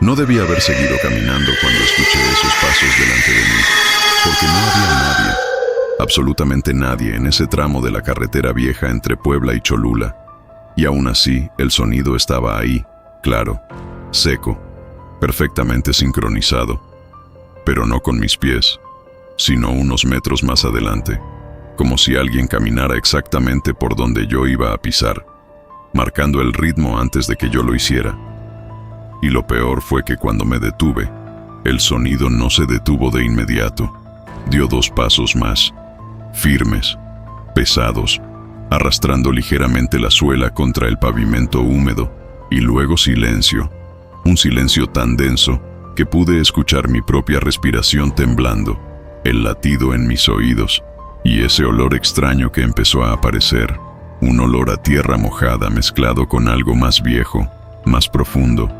No debía haber seguido caminando cuando escuché esos pasos delante de mí, porque no había nadie, absolutamente nadie en ese tramo de la carretera vieja entre Puebla y Cholula. Y aún así, el sonido estaba ahí, claro, seco, perfectamente sincronizado, pero no con mis pies, sino unos metros más adelante, como si alguien caminara exactamente por donde yo iba a pisar, marcando el ritmo antes de que yo lo hiciera. Y lo peor fue que cuando me detuve, el sonido no se detuvo de inmediato. Dio 2 pasos más, firmes, pesados, arrastrando ligeramente la suela contra el pavimento húmedo, y luego silencio, un silencio tan denso que pude escuchar mi propia respiración temblando, el latido en mis oídos, y ese olor extraño que empezó a aparecer, un olor a tierra mojada mezclado con algo más viejo, más profundo,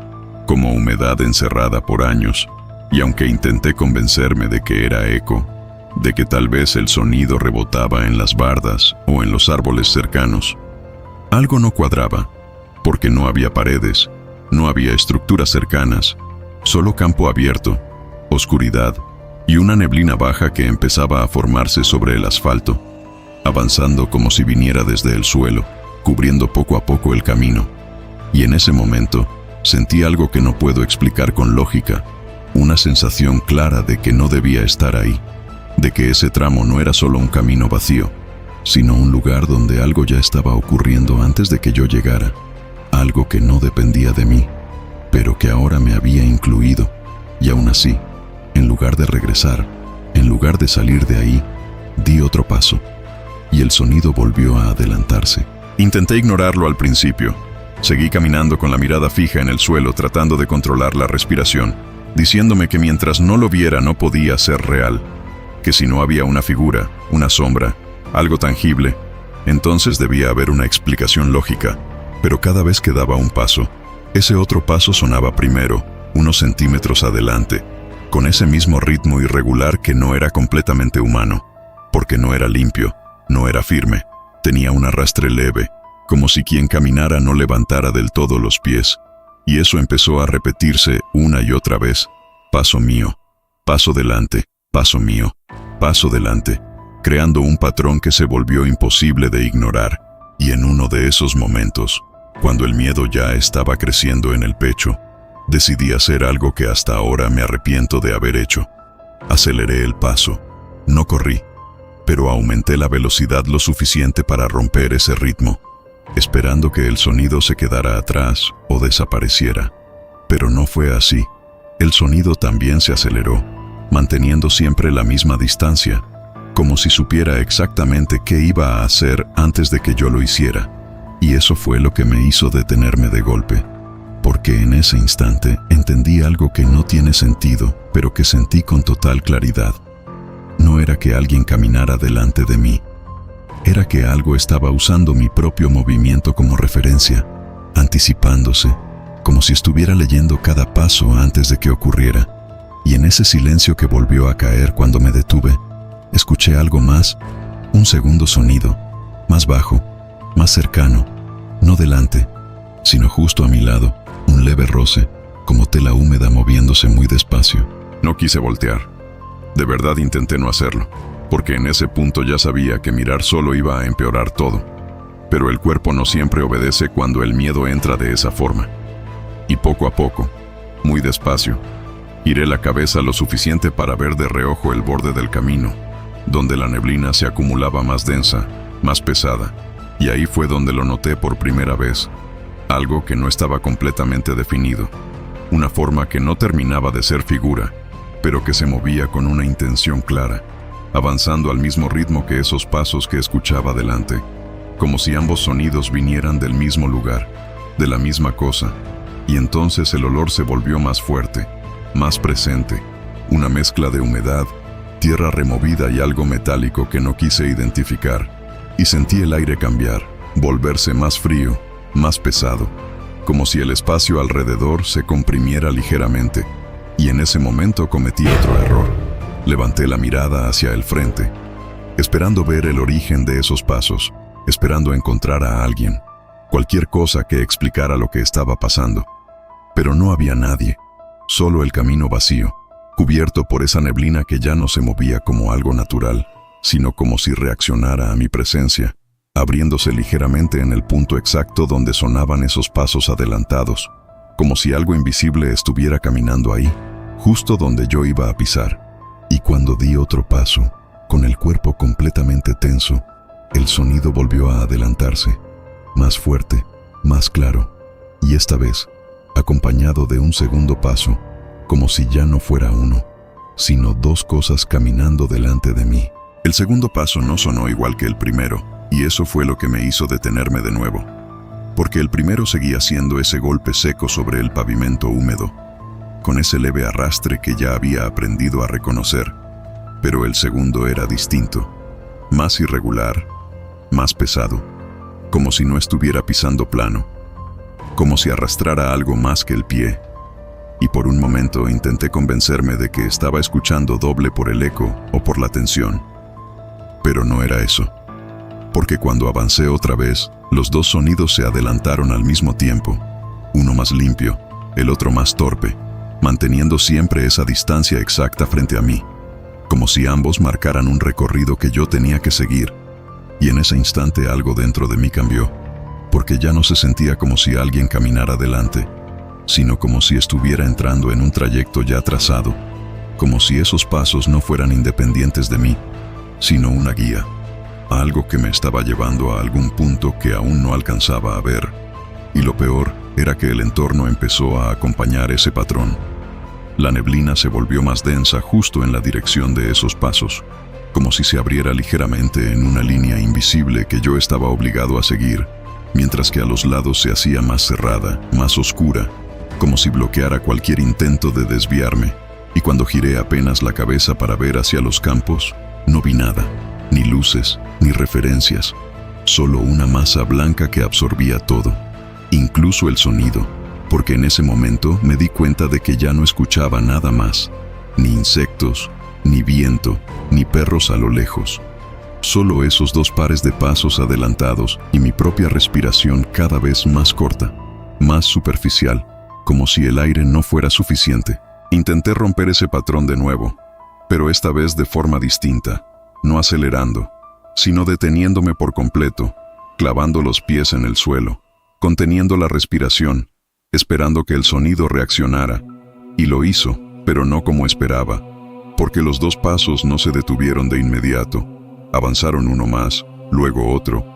como humedad encerrada por años, y aunque intenté convencerme de que era eco, de que tal vez el sonido rebotaba en las bardas o en los árboles cercanos, algo no cuadraba, porque no había paredes, no había estructuras cercanas, solo campo abierto, oscuridad y una neblina baja que empezaba a formarse sobre el asfalto, avanzando como si viniera desde el suelo, cubriendo poco a poco el camino. Y en ese momento sentí algo que no puedo explicar con lógica, una sensación clara de que no debía estar ahí, de que ese tramo no era solo un camino vacío, sino un lugar donde algo ya estaba ocurriendo antes de que yo llegara, algo que no dependía de mí, pero que ahora me había incluido, y aún así, en lugar de regresar, en lugar de salir de ahí, di otro paso, y el sonido volvió a adelantarse. Intenté ignorarlo al principio. Seguí caminando con la mirada fija en el suelo, tratando de controlar la respiración, diciéndome que mientras no lo viera no podía ser real, que si no había una figura, una sombra, algo tangible, entonces debía haber una explicación lógica. Pero cada vez que daba un paso, ese otro paso sonaba primero, unos centímetros adelante, con ese mismo ritmo irregular que no era completamente humano, porque no era limpio, no era firme, tenía un arrastre leve, como si quien caminara no levantara del todo los pies, y eso empezó a repetirse una y otra vez: paso mío, paso delante, paso mío, paso delante, creando un patrón que se volvió imposible de ignorar. Y en uno de esos momentos, cuando el miedo ya estaba creciendo en el pecho, decidí hacer algo que hasta ahora me arrepiento de haber hecho. Aceleré el paso, no corrí, pero aumenté la velocidad lo suficiente para romper ese ritmo, esperando que el sonido se quedara atrás o desapareciera. Pero no fue así. El sonido también se aceleró, manteniendo siempre la misma distancia, como si supiera exactamente qué iba a hacer antes de que yo lo hiciera. Y eso fue lo que me hizo detenerme de golpe, porque en ese instante entendí algo que no tiene sentido, pero que sentí con total claridad. No era que alguien caminara delante de mí, era que algo estaba usando mi propio movimiento como referencia, anticipándose, como si estuviera leyendo cada paso antes de que ocurriera. Y en ese silencio que volvió a caer cuando me detuve, escuché algo más, un segundo sonido, más bajo, más cercano, no delante, sino justo a mi lado, un leve roce, como tela húmeda moviéndose muy despacio. No quise voltear. De verdad intenté no hacerlo, porque en ese punto ya sabía que mirar solo iba a empeorar todo. Pero el cuerpo no siempre obedece cuando el miedo entra de esa forma. Y poco a poco, muy despacio, giré la cabeza lo suficiente para ver de reojo el borde del camino, donde la neblina se acumulaba más densa, más pesada, y ahí fue donde lo noté por primera vez, algo que no estaba completamente definido, una forma que no terminaba de ser figura, pero que se movía con una intención clara, avanzando al mismo ritmo que esos pasos que escuchaba delante, como si ambos sonidos vinieran del mismo lugar, de la misma cosa, y entonces el olor se volvió más fuerte, más presente, una mezcla de humedad, tierra removida y algo metálico que no quise identificar, y sentí el aire cambiar, volverse más frío, más pesado, como si el espacio alrededor se comprimiera ligeramente, y en ese momento cometí otro error. Levanté la mirada hacia el frente, esperando ver el origen de esos pasos, esperando encontrar a alguien, cualquier cosa que explicara lo que estaba pasando. Pero no había nadie, Solo el camino vacío, cubierto por esa neblina que ya no se movía como algo natural, sino como si reaccionara a mi presencia, abriéndose ligeramente en el punto exacto donde sonaban esos pasos adelantados, como si algo invisible estuviera caminando ahí, justo donde yo iba a pisar. Y cuando di otro paso, con el cuerpo completamente tenso, el sonido volvió a adelantarse, más fuerte, más claro, y esta vez, acompañado de un segundo paso, como si ya no fuera uno, sino dos cosas caminando delante de mí. El segundo paso no sonó igual que el primero, y eso fue lo que me hizo detenerme de nuevo, porque el primero seguía siendo ese golpe seco sobre el pavimento húmedo, con ese leve arrastre que ya había aprendido a reconocer, pero el segundo era distinto, más irregular, más pesado, como si no estuviera pisando plano, como si arrastrara algo más que el pie, y por un momento intenté convencerme de que estaba escuchando doble por el eco o por la tensión, pero no era eso, porque cuando avancé otra vez, los dos sonidos se adelantaron al mismo tiempo, uno más limpio, el otro más torpe, manteniendo siempre esa distancia exacta frente a mí, como si ambos marcaran un recorrido que yo tenía que seguir, y en ese instante algo dentro de mí cambió, porque ya no se sentía como si alguien caminara delante, sino como si estuviera entrando en un trayecto ya trazado, como si esos pasos no fueran independientes de mí, sino una guía, algo que me estaba llevando a algún punto que aún no alcanzaba a ver, y lo peor era que el entorno empezó a acompañar ese patrón. La neblina se volvió más densa justo en la dirección de esos pasos, como si se abriera ligeramente en una línea invisible que yo estaba obligado a seguir, mientras que a los lados se hacía más cerrada, más oscura, como si bloqueara cualquier intento de desviarme, y cuando giré apenas la cabeza para ver hacia los campos, no vi nada, ni luces, ni referencias, solo una masa blanca que absorbía todo, incluso el sonido, porque en ese momento me di cuenta de que ya no escuchaba nada más, ni insectos, ni viento, ni perros a lo lejos. Solo esos dos pares de pasos adelantados y mi propia respiración cada vez más corta, más superficial, como si el aire no fuera suficiente. Intenté romper ese patrón de nuevo, pero esta vez de forma distinta, no acelerando, sino deteniéndome por completo, clavando los pies en el suelo, conteniendo la respiración, esperando que el sonido reaccionara, y lo hizo, pero no como esperaba, porque los dos pasos no se detuvieron de inmediato. Avanzaron uno más, luego otro,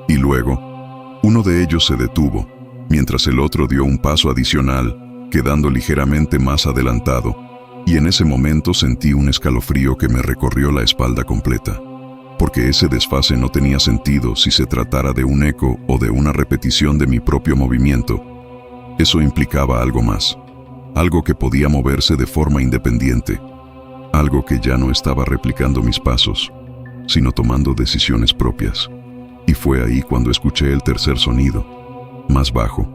y luego, uno de ellos se detuvo, mientras el otro dio un paso adicional, quedando ligeramente más adelantado, y en ese momento sentí un escalofrío que me recorrió la espalda completa, porque ese desfase no tenía sentido si se tratara de un eco o de una repetición de mi propio movimiento. Eso implicaba algo más, algo que podía moverse de forma independiente, algo que ya no estaba replicando mis pasos, sino tomando decisiones propias. Y fue ahí cuando escuché el tercer sonido, más bajo,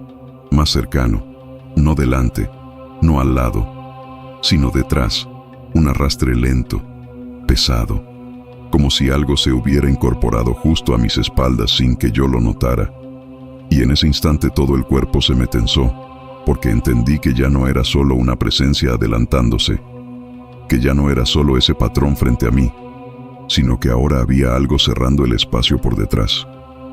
más cercano, no delante, no al lado, sino detrás, un arrastre lento, pesado, como si algo se hubiera incorporado justo a mis espaldas sin que yo lo notara. Y en ese instante todo el cuerpo se me tensó, porque entendí que ya no era solo una presencia adelantándose, que ya no era solo ese patrón frente a mí, sino que ahora había algo cerrando el espacio por detrás,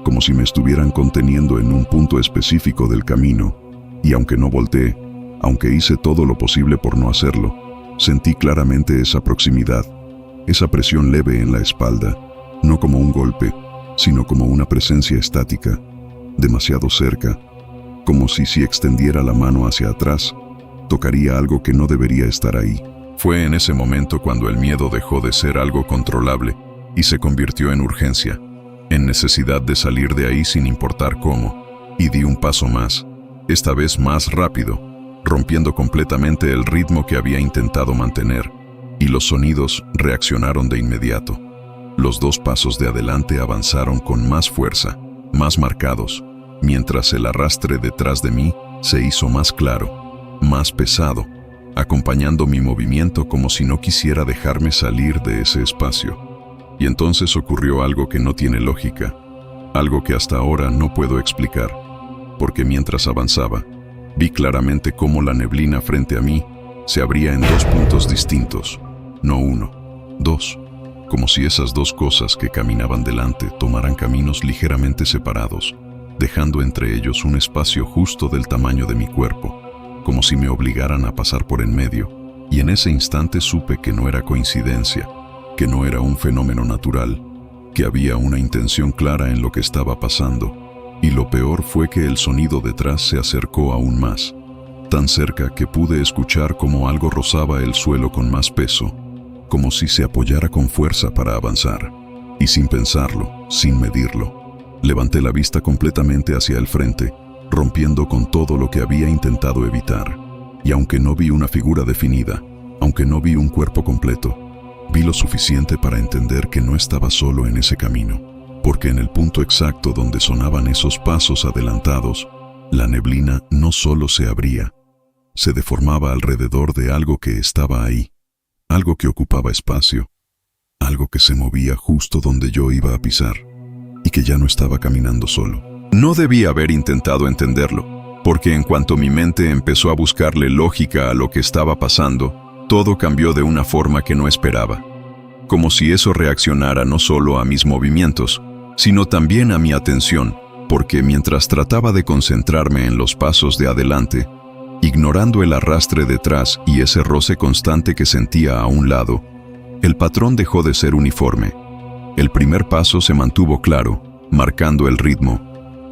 como si me estuvieran conteniendo en un punto específico del camino, y aunque no volteé, aunque hice todo lo posible por no hacerlo, sentí claramente esa proximidad, esa presión leve en la espalda, no como un golpe, sino como una presencia estática, demasiado cerca, como si extendiera la mano hacia atrás, tocaría algo que no debería estar ahí. Fue en ese momento cuando el miedo dejó de ser algo controlable y se convirtió en urgencia, en necesidad de salir de ahí sin importar cómo, y di un paso más, esta vez más rápido, rompiendo completamente el ritmo que había intentado mantener, y los sonidos reaccionaron de inmediato. Los dos pasos de adelante avanzaron con más fuerza, más marcados, mientras el arrastre detrás de mí se hizo más claro, más pesado, acompañando mi movimiento como si no quisiera dejarme salir de ese espacio. Y entonces ocurrió algo que no tiene lógica, algo que hasta ahora no puedo explicar, porque mientras avanzaba, vi claramente cómo la neblina frente a mí se abría en dos puntos distintos, no uno, dos, como si esas dos cosas que caminaban delante tomaran caminos ligeramente separados, dejando entre ellos un espacio justo del tamaño de mi cuerpo, como si me obligaran a pasar por en medio, y en ese instante supe que no era coincidencia, que no era un fenómeno natural, que había una intención clara en lo que estaba pasando, y lo peor fue que el sonido detrás se acercó aún más, tan cerca que pude escuchar como algo rozaba el suelo con más peso, como si se apoyara con fuerza para avanzar, y sin pensarlo, sin medirlo, levanté la vista completamente hacia el frente, rompiendo con todo lo que había intentado evitar, y aunque no vi una figura definida, aunque no vi un cuerpo completo, vi lo suficiente para entender que no estaba solo en ese camino, porque en el punto exacto donde sonaban esos pasos adelantados, la neblina no solo se abría, se deformaba alrededor de algo que estaba ahí, algo que ocupaba espacio, algo que se movía justo donde yo iba a pisar, y que ya no estaba caminando solo. No debía haber intentado entenderlo, porque en cuanto mi mente empezó a buscarle lógica a lo que estaba pasando, todo cambió de una forma que no esperaba. Como si eso reaccionara no solo a mis movimientos, sino también a mi atención, porque mientras trataba de concentrarme en los pasos de adelante, ignorando el arrastre detrás y ese roce constante que sentía a un lado, el patrón dejó de ser uniforme. El primer paso se mantuvo claro, marcando el ritmo,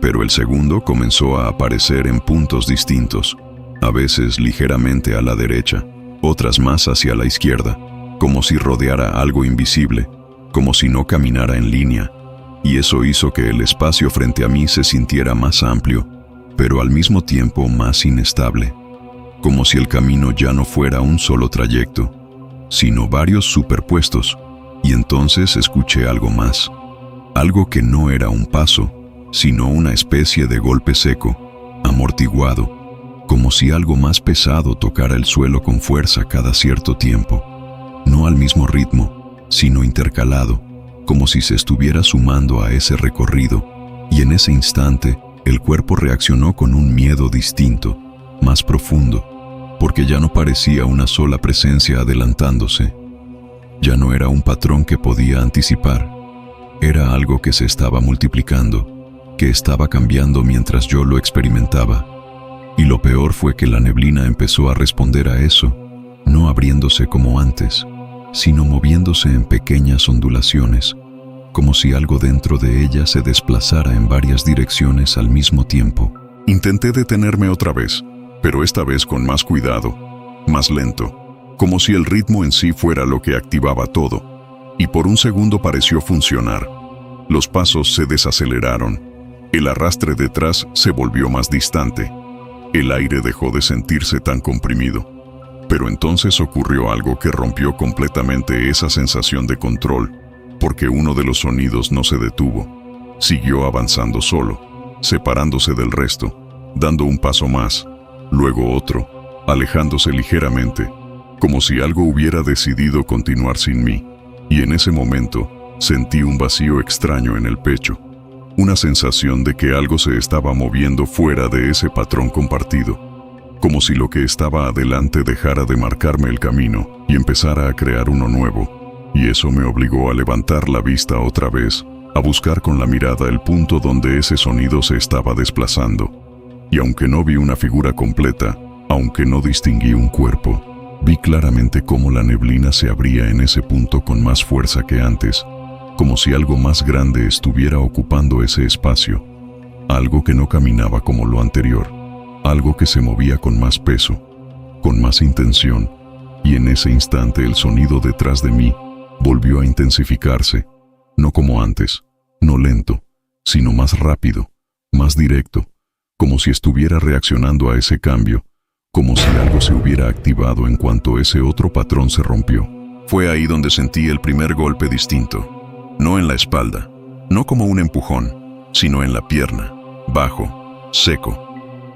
pero el segundo comenzó a aparecer en puntos distintos, a veces ligeramente a la derecha, otras más hacia la izquierda, como si rodeara algo invisible, como si no caminara en línea, y eso hizo que el espacio frente a mí se sintiera más amplio, pero al mismo tiempo más inestable, como si el camino ya no fuera un solo trayecto, sino varios superpuestos, y entonces escuché algo más, algo que no era un paso, sino una especie de golpe seco, amortiguado, como si algo más pesado tocara el suelo con fuerza cada cierto tiempo, no al mismo ritmo, sino intercalado, como si se estuviera sumando a ese recorrido, y en ese instante el cuerpo reaccionó con un miedo distinto, más profundo, porque ya no parecía una sola presencia adelantándose, ya no era un patrón que podía anticipar, era algo que se estaba multiplicando, que estaba cambiando mientras yo lo experimentaba. Y lo peor fue que la neblina empezó a responder a eso, no abriéndose como antes, sino moviéndose en pequeñas ondulaciones, como si algo dentro de ella se desplazara en varias direcciones al mismo tiempo. Intenté detenerme otra vez, pero esta vez con más cuidado, más lento, como si el ritmo en sí fuera lo que activaba todo, y por un segundo pareció funcionar. Los pasos se desaceleraron, el arrastre detrás se volvió más distante, el aire dejó de sentirse tan comprimido. Pero entonces ocurrió algo que rompió completamente esa sensación de control, porque uno de los sonidos no se detuvo. Siguió avanzando solo, separándose del resto, dando un paso más, luego otro, alejándose ligeramente, como si algo hubiera decidido continuar sin mí. Y en ese momento, sentí un vacío extraño en el pecho, una sensación de que algo se estaba moviendo fuera de ese patrón compartido, como si lo que estaba adelante dejara de marcarme el camino y empezara a crear uno nuevo, y eso me obligó a levantar la vista otra vez, a buscar con la mirada el punto donde ese sonido se estaba desplazando. Y aunque no vi una figura completa, aunque no distinguí un cuerpo, vi claramente cómo la neblina se abría en ese punto con más fuerza que antes, como si algo más grande estuviera ocupando ese espacio, algo que no caminaba como lo anterior, algo que se movía con más peso, con más intención, y en ese instante el sonido detrás de mí volvió a intensificarse, no como antes, no lento, sino más rápido, más directo, como si estuviera reaccionando a ese cambio, como si algo se hubiera activado en cuanto ese otro patrón se rompió. Fue ahí donde sentí el primer golpe distinto, no en la espalda, no como un empujón, sino en la pierna, bajo, seco,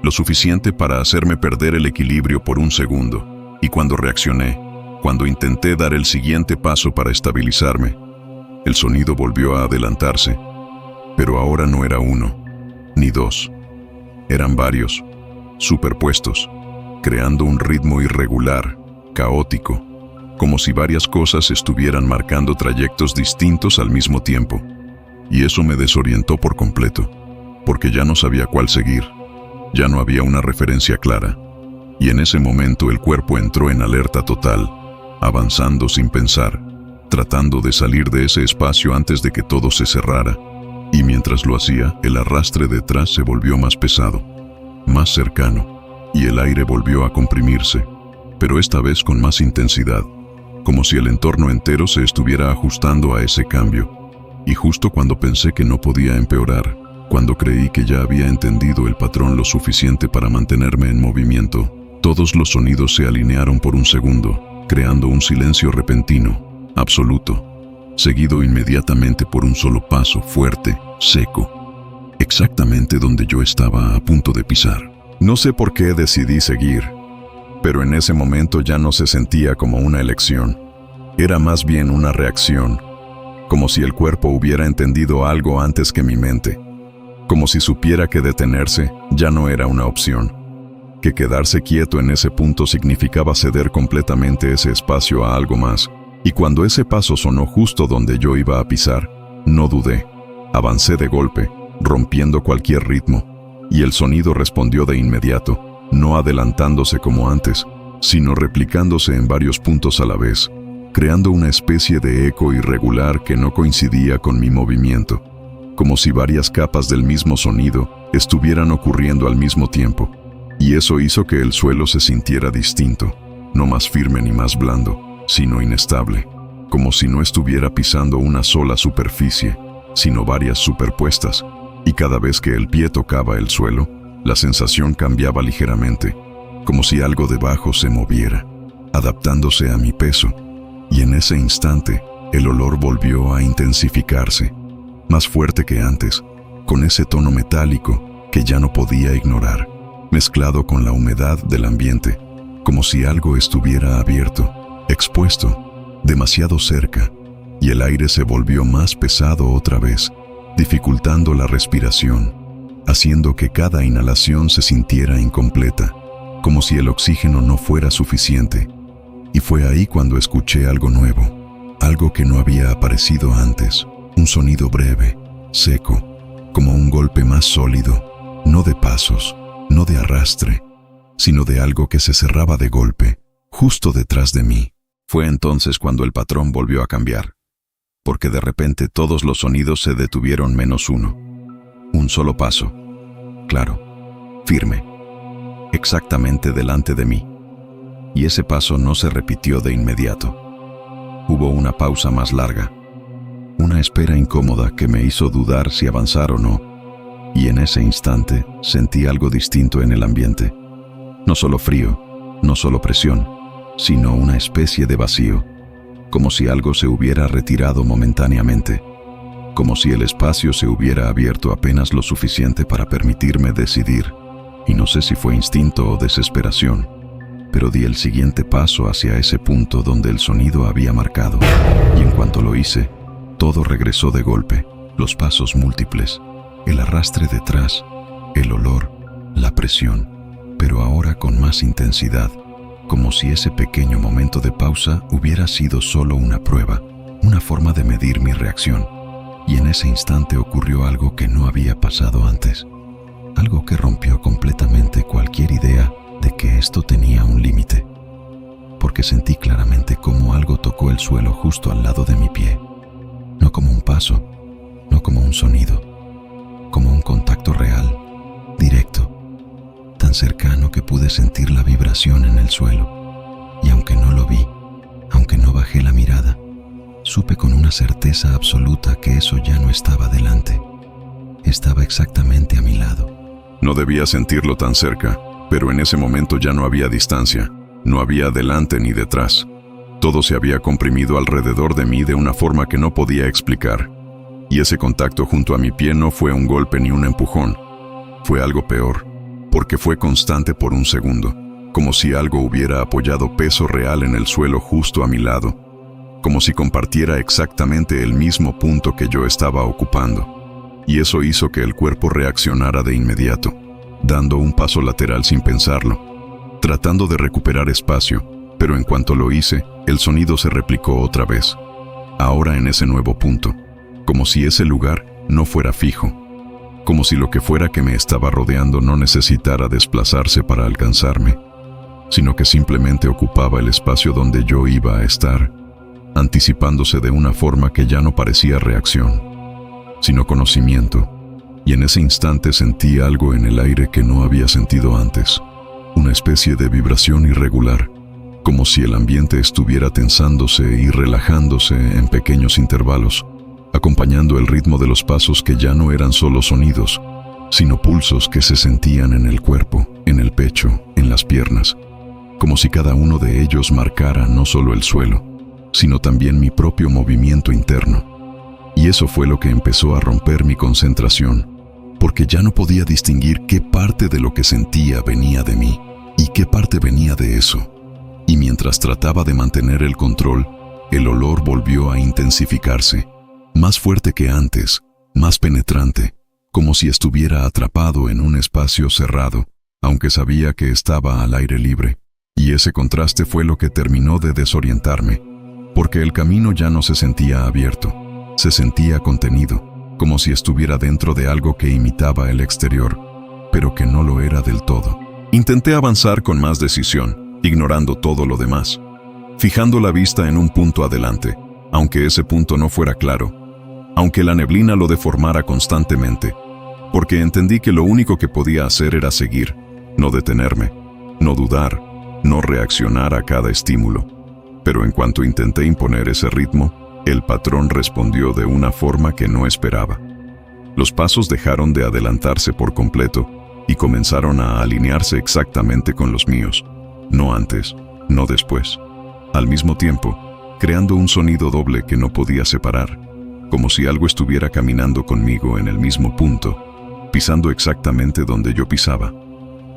lo suficiente para hacerme perder el equilibrio por un segundo, y cuando reaccioné, cuando intenté dar el siguiente paso para estabilizarme, el sonido volvió a adelantarse, pero ahora no era uno, ni dos, eran varios, superpuestos, creando un ritmo irregular, caótico, como si varias cosas estuvieran marcando trayectos distintos al mismo tiempo. Y eso me desorientó por completo, porque ya no sabía cuál seguir. Ya no había una referencia clara. Y en ese momento el cuerpo entró en alerta total, avanzando sin pensar, tratando de salir de ese espacio antes de que todo se cerrara. Y mientras lo hacía, el arrastre detrás se volvió más pesado, más cercano, y el aire volvió a comprimirse, pero esta vez con más intensidad, como si el entorno entero se estuviera ajustando a ese cambio. Y justo cuando pensé que no podía empeorar, cuando creí que ya había entendido el patrón lo suficiente para mantenerme en movimiento, todos los sonidos se alinearon por un segundo, creando un silencio repentino, absoluto, seguido inmediatamente por un solo paso fuerte, seco, exactamente donde yo estaba a punto de pisar. No sé por qué decidí seguir, pero en ese momento ya no se sentía como una elección. Era más bien una reacción, como si el cuerpo hubiera entendido algo antes que mi mente, como si supiera que detenerse ya no era una opción, que quedarse quieto en ese punto significaba ceder completamente ese espacio a algo más. Y cuando ese paso sonó justo donde yo iba a pisar, no dudé. Avancé de golpe, rompiendo cualquier ritmo, y el sonido respondió de inmediato, no adelantándose como antes, sino replicándose en varios puntos a la vez, creando una especie de eco irregular que no coincidía con mi movimiento, como si varias capas del mismo sonido estuvieran ocurriendo al mismo tiempo. Y eso hizo que el suelo se sintiera distinto, no más firme ni más blando, sino inestable, como si no estuviera pisando una sola superficie, sino varias superpuestas, y cada vez que el pie tocaba el suelo, la sensación cambiaba ligeramente, como si algo debajo se moviera, adaptándose a mi peso, y en ese instante, el olor volvió a intensificarse, más fuerte que antes, con ese tono metálico que ya no podía ignorar, mezclado con la humedad del ambiente, como si algo estuviera abierto, expuesto, demasiado cerca, y el aire se volvió más pesado otra vez, dificultando la respiración, haciendo que cada inhalación se sintiera incompleta, como si el oxígeno no fuera suficiente. Y fue ahí cuando escuché algo nuevo, algo que no había aparecido antes, un sonido breve, seco, como un golpe más sólido, no de pasos, no de arrastre, sino de algo que se cerraba de golpe, justo detrás de mí. Fue entonces cuando el patrón volvió a cambiar, porque de repente todos los sonidos se detuvieron menos uno. Un solo paso, claro, firme, exactamente delante de mí. Y ese paso no se repitió de inmediato. Hubo una pausa más larga, una espera incómoda que me hizo dudar si avanzar o no, y en ese instante sentí algo distinto en el ambiente. No solo frío, no solo presión, sino una especie de vacío, como si algo se hubiera retirado momentáneamente, como si el espacio se hubiera abierto apenas lo suficiente para permitirme decidir, y no sé si fue instinto o desesperación, pero di el siguiente paso hacia ese punto donde el sonido había marcado, y en cuanto lo hice, todo regresó de golpe, los pasos múltiples, el arrastre detrás, el olor, la presión, pero ahora con más intensidad, como si ese pequeño momento de pausa hubiera sido solo una prueba, una forma de medir mi reacción. Y en ese instante ocurrió algo que no había pasado antes, algo que rompió completamente cualquier idea de que esto tenía un límite, porque sentí claramente cómo algo tocó el suelo justo al lado de mi pie, no como un paso, no como un sonido, como un contacto real, directo, tan cercano que pude sentir la vibración en el suelo, y aunque no lo vi, aunque no bajé la mirada, supe con una certeza absoluta que eso ya no estaba delante, estaba exactamente a mi lado. No debía sentirlo tan cerca, pero en ese momento ya no había distancia, no había adelante ni detrás. Todo se había comprimido alrededor de mí de una forma que no podía explicar. Y ese contacto junto a mi pie no fue un golpe ni un empujón. Fue algo peor, porque fue constante por un segundo, como si algo hubiera apoyado peso real en el suelo justo a mi lado, como si compartiera exactamente el mismo punto que yo estaba ocupando. Y eso hizo que el cuerpo reaccionara de inmediato, dando un paso lateral sin pensarlo, tratando de recuperar espacio, Pero en cuanto lo hice, el sonido se replicó otra vez, ahora en ese nuevo punto, como si ese lugar no fuera fijo, como si lo que fuera que me estaba rodeando no necesitara desplazarse para alcanzarme, sino que simplemente ocupaba el espacio donde yo iba a estar, anticipándose de una forma que ya no parecía reacción, sino conocimiento, y en ese instante sentí algo en el aire que no había sentido antes, una especie de vibración irregular, como si el ambiente estuviera tensándose y relajándose en pequeños intervalos, acompañando el ritmo de los pasos que ya no eran solo sonidos, sino pulsos que se sentían en el cuerpo, en el pecho, en las piernas, como si cada uno de ellos marcara no solo el suelo, sino también mi propio movimiento interno. Y eso fue lo que empezó a romper mi concentración, porque ya no podía distinguir qué parte de lo que sentía venía de mí y qué parte venía de eso. Y mientras trataba de mantener el control, el olor volvió a intensificarse, más fuerte que antes, más penetrante, como si estuviera atrapado en un espacio cerrado, aunque sabía que estaba al aire libre. Y ese contraste fue lo que terminó de desorientarme, porque el camino ya no se sentía abierto, se sentía contenido, como si estuviera dentro de algo que imitaba el exterior, pero que no lo era del todo. Intenté avanzar con más decisión, ignorando todo lo demás, fijando la vista en un punto adelante, aunque ese punto no fuera claro, aunque la neblina lo deformara constantemente, porque entendí que lo único que podía hacer era seguir, no detenerme, no dudar, no reaccionar a cada estímulo. Pero en cuanto intenté imponer ese ritmo, el patrón respondió de una forma que no esperaba. Los pasos dejaron de adelantarse por completo y comenzaron a alinearse exactamente con los míos, no antes, no después. Al mismo tiempo, creando un sonido doble que no podía separar, como si algo estuviera caminando conmigo en el mismo punto, pisando exactamente donde yo pisaba,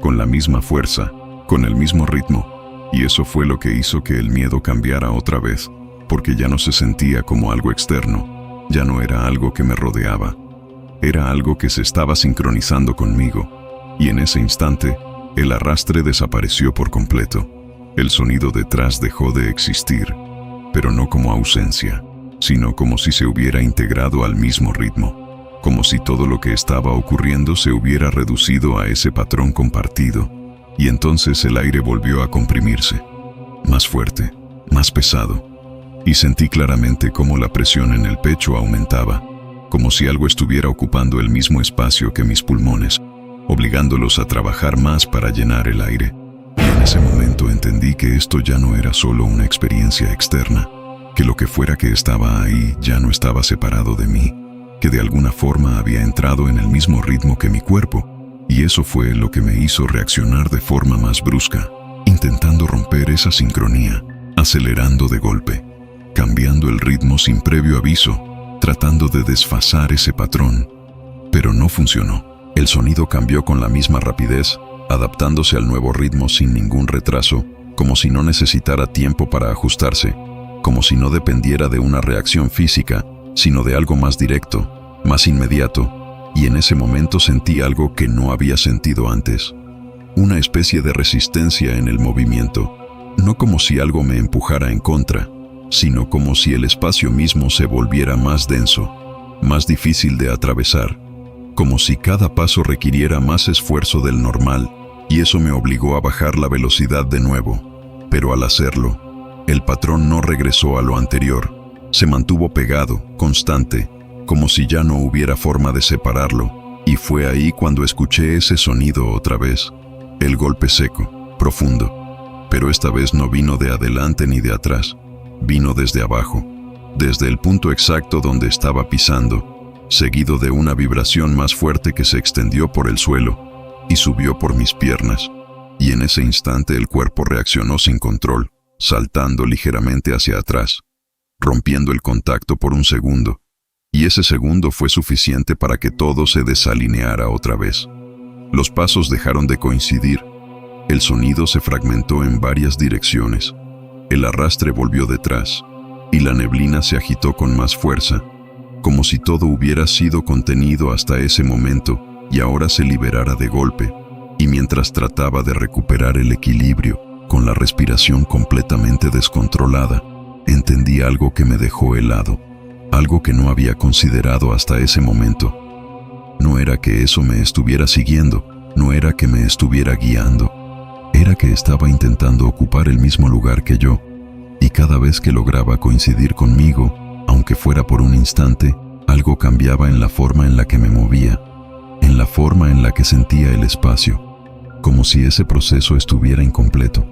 con la misma fuerza, con el mismo ritmo, y eso fue lo que hizo que el miedo cambiara otra vez, porque ya no se sentía como algo externo, ya no era algo que me rodeaba, era algo que se estaba sincronizando conmigo, y en ese instante, el arrastre desapareció por completo. El sonido detrás dejó de existir, pero no como ausencia, sino como si se hubiera integrado al mismo ritmo, como si todo lo que estaba ocurriendo se hubiera reducido a ese patrón compartido, y entonces el aire volvió a comprimirse, más fuerte, más pesado, y sentí claramente cómo la presión en el pecho aumentaba, como si algo estuviera ocupando el mismo espacio que mis pulmones, obligándolos a trabajar más para llenar el aire. Y en ese momento entendí que esto ya no era solo una experiencia externa, que lo que fuera que estaba ahí ya no estaba separado de mí, que de alguna forma había entrado en el mismo ritmo que mi cuerpo, y eso fue lo que me hizo reaccionar de forma más brusca, intentando romper esa sincronía, acelerando de golpe, cambiando el ritmo sin previo aviso, tratando de desfasar ese patrón. Pero no funcionó. El sonido cambió con la misma rapidez, adaptándose al nuevo ritmo sin ningún retraso, como si no necesitara tiempo para ajustarse, como si no dependiera de una reacción física, sino de algo más directo, más inmediato, y en ese momento sentí algo que no había sentido antes. Una especie de resistencia en el movimiento, no como si algo me empujara en contra, sino como si el espacio mismo se volviera más denso, más difícil de atravesar, como si cada paso requiriera más esfuerzo del normal, y eso me obligó a bajar la velocidad de nuevo. Pero al hacerlo, el patrón no regresó a lo anterior, se mantuvo pegado, constante, como si ya no hubiera forma de separarlo, y fue ahí cuando escuché ese sonido otra vez, el golpe seco, profundo, pero esta vez no vino de adelante ni de atrás, vino desde abajo, desde el punto exacto donde estaba pisando, seguido de una vibración más fuerte que se extendió por el suelo y subió por mis piernas, y en ese instante el cuerpo reaccionó sin control, saltando ligeramente hacia atrás, rompiendo el contacto por un segundo, y ese segundo fue suficiente para que todo se desalineara otra vez. Los pasos dejaron de coincidir, el sonido se fragmentó en varias direcciones, el arrastre volvió detrás, y la neblina se agitó con más fuerza, como si todo hubiera sido contenido hasta ese momento y ahora se liberara de golpe, y mientras trataba de recuperar el equilibrio, con la respiración completamente descontrolada, entendí algo que me dejó helado, algo que no había considerado hasta ese momento. No era que eso me estuviera siguiendo, no era que me estuviera guiando, era que estaba intentando ocupar el mismo lugar que yo, y cada vez que lograba coincidir conmigo, aunque fuera por un instante, algo cambiaba en la forma en la que me movía, en la forma en la que sentía el espacio, como si ese proceso estuviera incompleto.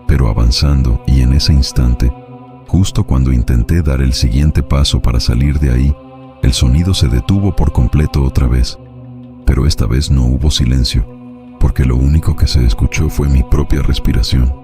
Pero avanzando, y en ese instante, justo cuando intenté dar el siguiente paso para salir de ahí, el sonido se detuvo por completo otra vez. Pero esta vez no hubo silencio, porque lo único que se escuchó fue mi propia respiración,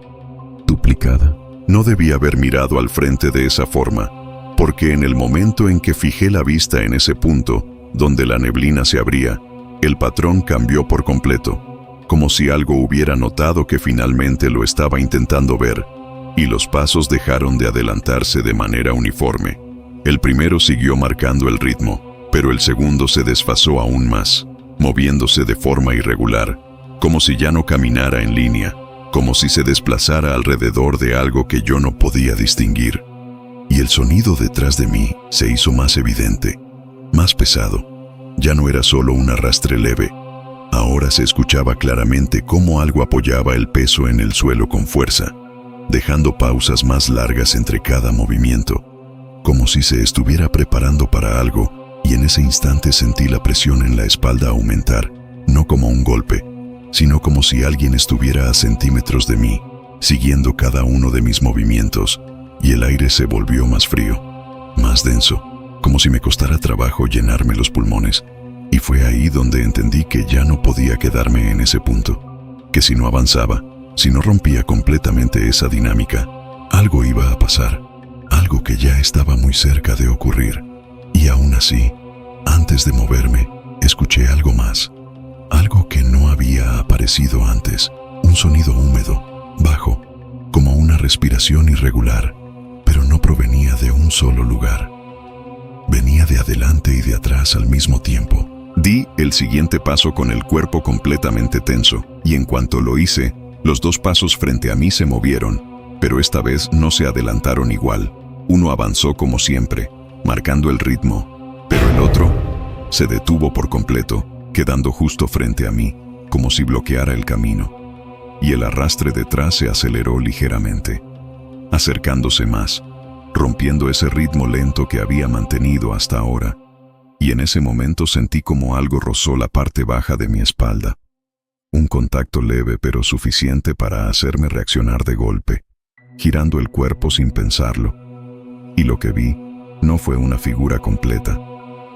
duplicada. No debí haber mirado al frente de esa forma, porque en el momento en que fijé la vista en ese punto, donde la neblina se abría, el patrón cambió por completo, como si algo hubiera notado que finalmente lo estaba intentando ver, y los pasos dejaron de adelantarse de manera uniforme. El primero siguió marcando el ritmo, pero el segundo se desfasó aún más, moviéndose de forma irregular, como si ya no caminara en línea, como si se desplazara alrededor de algo que yo no podía distinguir. Y el sonido detrás de mí se hizo más evidente, más pesado. Ya no era solo un arrastre leve. Ahora se escuchaba claramente cómo algo apoyaba el peso en el suelo con fuerza, dejando pausas más largas entre cada movimiento, como si se estuviera preparando para algo, y en ese instante sentí la presión en la espalda aumentar, no como un golpe, sino como si alguien estuviera a centímetros de mí, siguiendo cada uno de mis movimientos, y el aire se volvió más frío, más denso, como si me costara trabajo llenarme los pulmones. Y fue ahí donde entendí que ya no podía quedarme en ese punto, que si no avanzaba, si no rompía completamente esa dinámica, algo iba a pasar, algo que ya estaba muy cerca de ocurrir. Y aún así, antes de moverme, escuché algo más, algo que no había aparecido antes, un sonido húmedo, bajo, como una respiración irregular, pero no provenía de un solo lugar. Venía de adelante y de atrás al mismo tiempo. Di el siguiente paso con el cuerpo completamente tenso, y en cuanto lo hice, los dos pasos frente a mí se movieron, pero esta vez no se adelantaron igual. Uno avanzó como siempre, marcando el ritmo, pero el otro se detuvo por completo, quedando justo frente a mí, como si bloqueara el camino. Y el arrastre detrás se aceleró ligeramente, acercándose más, rompiendo ese ritmo lento que había mantenido hasta ahora. Y en ese momento sentí como algo rozó la parte baja de mi espalda. Un contacto leve pero suficiente para hacerme reaccionar de golpe, girando el cuerpo sin pensarlo. Y lo que vi no fue una figura completa,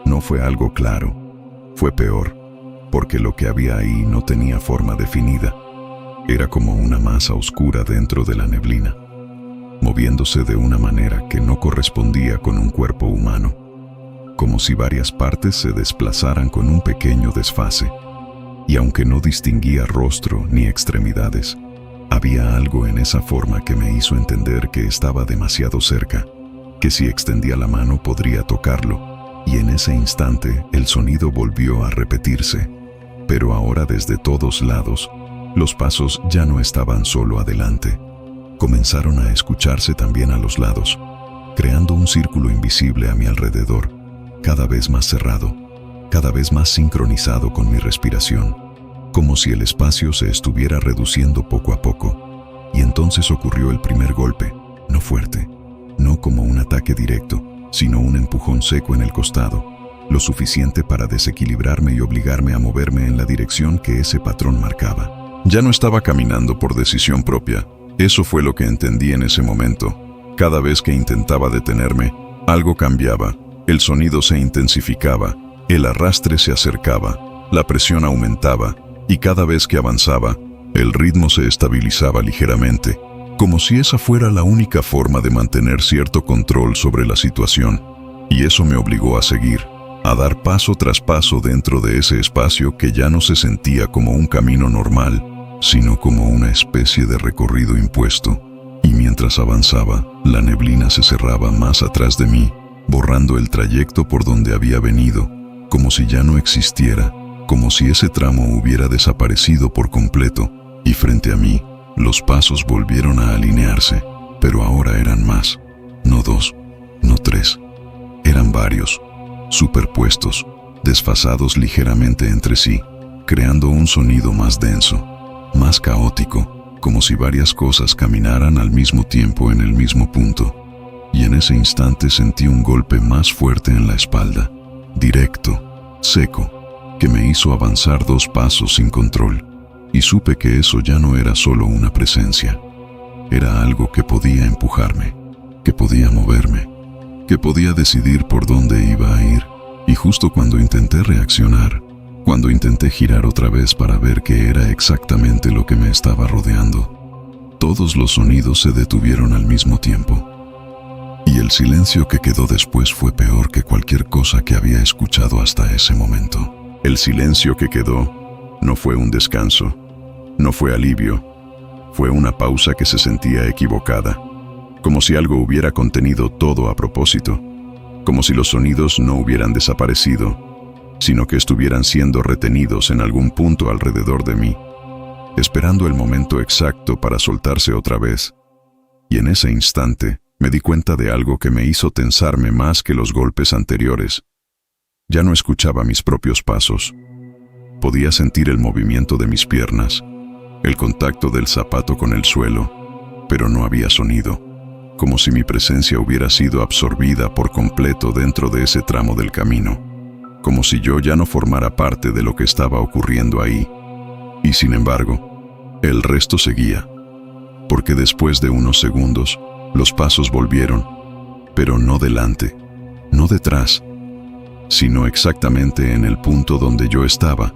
no fue algo claro, fue peor, porque lo que había ahí no tenía forma definida. Era como una masa oscura dentro de la neblina, moviéndose de una manera que no correspondía con un cuerpo humano, como si varias partes se desplazaran con un pequeño desfase. Y aunque no distinguía rostro ni extremidades, había algo en esa forma que me hizo entender que estaba demasiado cerca, que si extendía la mano podría tocarlo, y en ese instante el sonido volvió a repetirse, pero ahora desde todos lados. Los pasos ya no estaban solo adelante, comenzaron a escucharse también a los lados, creando un círculo invisible a mi alrededor, cada vez más cerrado, cada vez más sincronizado con mi respiración, como si el espacio se estuviera reduciendo poco a poco. Y entonces ocurrió el primer golpe, no fuerte, no como un ataque directo, sino un empujón seco en el costado, lo suficiente para desequilibrarme y obligarme a moverme en la dirección que ese patrón marcaba. Ya no estaba caminando por decisión propia, eso fue lo que entendí en ese momento. Cada vez que intentaba detenerme, algo cambiaba, el sonido se intensificaba, el arrastre se acercaba, la presión aumentaba, y cada vez que avanzaba, el ritmo se estabilizaba ligeramente, como si esa fuera la única forma de mantener cierto control sobre la situación. Y eso me obligó a seguir, a dar paso tras paso dentro de ese espacio que ya no se sentía como un camino normal, sino como una especie de recorrido impuesto. Y mientras avanzaba, la neblina se cerraba más atrás de mí, borrando el trayecto por donde había venido, como si ya no existiera, como si ese tramo hubiera desaparecido por completo, y frente a mí, Los pasos volvieron a alinearse, pero ahora eran más. No 2, no 3. Eran varios, superpuestos, desfasados ligeramente entre sí, creando un sonido más denso, más caótico, como si varias cosas caminaran al mismo tiempo en el mismo punto. Y en ese instante sentí un golpe más fuerte en la espalda, directo, seco, que me hizo avanzar 2 pasos sin control. Y supe que eso ya no era solo una presencia. Era algo que podía empujarme, que podía moverme, que podía decidir por dónde iba a ir. Y justo cuando intenté reaccionar, cuando intenté girar otra vez para ver qué era exactamente lo que me estaba rodeando, todos los sonidos se detuvieron al mismo tiempo. Y el silencio que quedó después fue peor que cualquier cosa que había escuchado hasta ese momento. El silencio que quedó no fue un descanso, no fue alivio, fue una pausa que se sentía equivocada, como si algo hubiera contenido todo a propósito, como si los sonidos no hubieran desaparecido, sino que estuvieran siendo retenidos en algún punto alrededor de mí, esperando el momento exacto para soltarse otra vez. Y en ese instante me di cuenta de algo que me hizo tensarme más que los golpes anteriores. Ya no escuchaba mis propios pasos. Podía sentir el movimiento de mis piernas, el contacto del zapato con el suelo, pero no había sonido, como si mi presencia hubiera sido absorbida por completo dentro de ese tramo del camino, como si yo ya no formara parte de lo que estaba ocurriendo ahí. Y sin embargo, el resto seguía, porque después de unos segundos, los pasos volvieron, pero no delante, no detrás, sino exactamente en el punto donde yo estaba,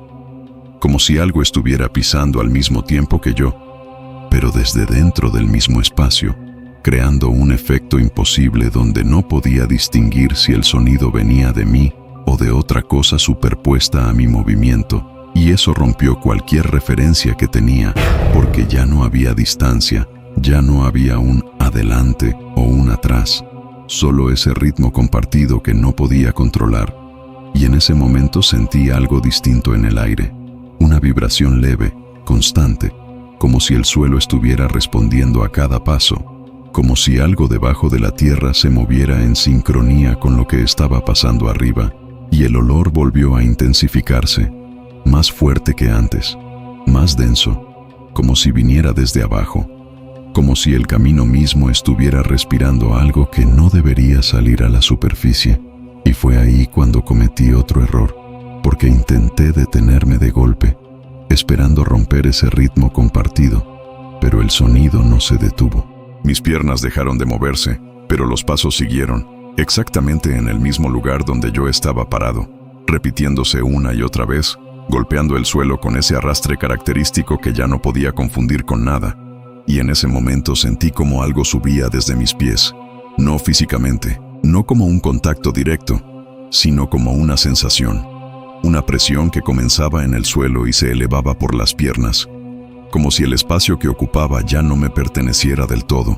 como si algo estuviera pisando al mismo tiempo que yo, pero desde dentro del mismo espacio, creando un efecto imposible donde no podía distinguir si el sonido venía de mí o de otra cosa superpuesta a mi movimiento, y eso rompió cualquier referencia que tenía, porque ya no había distancia, ya no había un adelante o un atrás, solo ese ritmo compartido que no podía controlar. Y en ese momento sentí algo distinto en el aire, una vibración leve, constante, como si el suelo estuviera respondiendo a cada paso, como si algo debajo de la tierra se moviera en sincronía con lo que estaba pasando arriba, y el olor volvió a intensificarse, más fuerte que antes, más denso, como si viniera desde abajo, como si el camino mismo estuviera respirando algo que no debería salir a la superficie. Y fue ahí cuando cometí otro error, porque intenté detenerme de golpe, esperando romper ese ritmo compartido, pero el sonido no se detuvo. Mis piernas dejaron de moverse, pero los pasos siguieron, exactamente en el mismo lugar donde yo estaba parado, repitiéndose una y otra vez, golpeando el suelo con ese arrastre característico que ya no podía confundir con nada. Y en ese momento sentí como algo subía desde mis pies, no físicamente, no como un contacto directo, sino como una sensación, una presión que comenzaba en el suelo y se elevaba por las piernas, como si el espacio que ocupaba ya no me perteneciera del todo,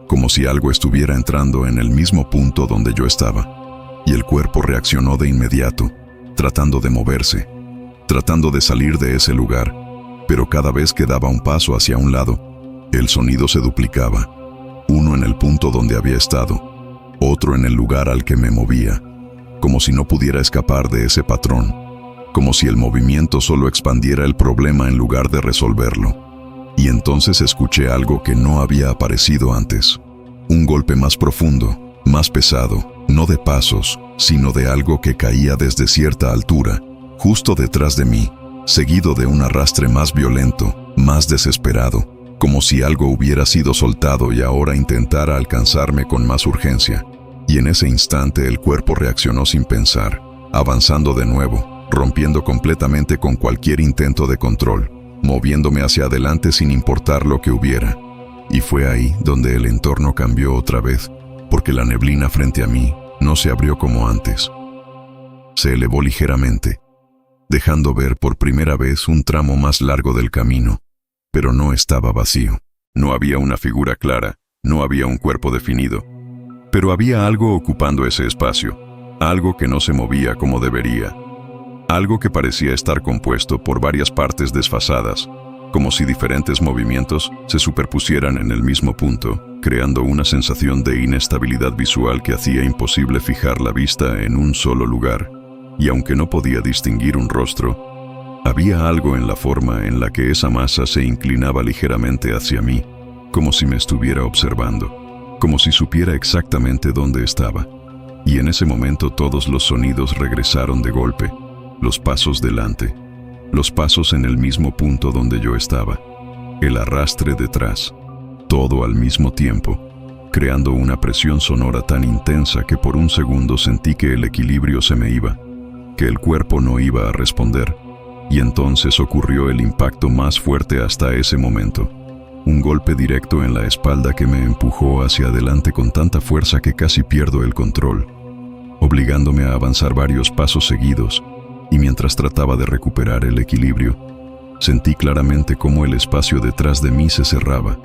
como si algo estuviera entrando en el mismo punto donde yo estaba, y el cuerpo reaccionó de inmediato, tratando de moverse, tratando de salir de ese lugar, pero cada vez que daba un paso hacia un lado, el sonido se duplicaba, uno en el punto donde había estado, otro en el lugar al que me movía, como si no pudiera escapar de ese patrón, como si el movimiento solo expandiera el problema en lugar de resolverlo. Y entonces escuché algo que no había aparecido antes, un golpe más profundo, más pesado, no de pasos, sino de algo que caía desde cierta altura, justo detrás de mí, seguido de un arrastre más violento, más desesperado, como si algo hubiera sido soltado y ahora intentara alcanzarme con más urgencia. Y en ese instante el cuerpo reaccionó sin pensar, avanzando de nuevo, rompiendo completamente con cualquier intento de control, moviéndome hacia adelante sin importar lo que hubiera. Y fue ahí donde el entorno cambió otra vez, porque la neblina frente a mí no se abrió como antes. Se elevó ligeramente, dejando ver por primera vez un tramo más largo del camino, pero no estaba vacío. No había una figura clara, no había un cuerpo definido, pero había algo ocupando ese espacio, algo que no se movía como debería, algo que parecía estar compuesto por varias partes desfasadas, como si diferentes movimientos se superpusieran en el mismo punto, creando una sensación de inestabilidad visual que hacía imposible fijar la vista en un solo lugar. Y aunque no podía distinguir un rostro, había algo en la forma en la que esa masa se inclinaba ligeramente hacia mí, como si me estuviera observando, como si supiera exactamente dónde estaba. Y en ese momento todos los sonidos regresaron de golpe, los pasos delante, los pasos en el mismo punto donde yo estaba, el arrastre detrás, todo al mismo tiempo, creando una presión sonora tan intensa que por un segundo sentí que el equilibrio se me iba, que el cuerpo no iba a responder, y entonces ocurrió el impacto más fuerte hasta ese momento. Un golpe directo en la espalda que me empujó hacia adelante con tanta fuerza que casi pierdo el control, obligándome a avanzar varios pasos seguidos, y mientras trataba de recuperar el equilibrio, sentí claramente cómo el espacio detrás de mí se cerraba,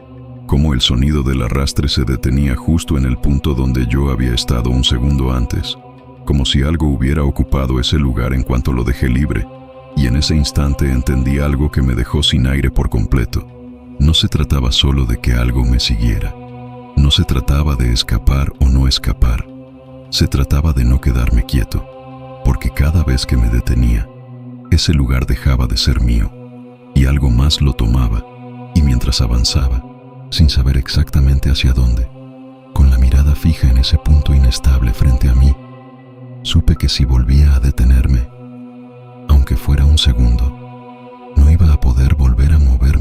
cómo el sonido del arrastre se detenía justo en el punto donde yo había estado un segundo antes, como si algo hubiera ocupado ese lugar en cuanto lo dejé libre, y en ese instante entendí algo que me dejó sin aire por completo. No se trataba solo de que algo me siguiera. No se trataba de escapar o no escapar. Se trataba de no quedarme quieto, porque cada vez que me detenía, ese lugar dejaba de ser mío, y algo más lo tomaba, y mientras avanzaba, sin saber exactamente hacia dónde, con la mirada fija en ese punto inestable frente a mí, supe que si volvía a detenerme, aunque fuera un segundo, no iba a poder volver a moverme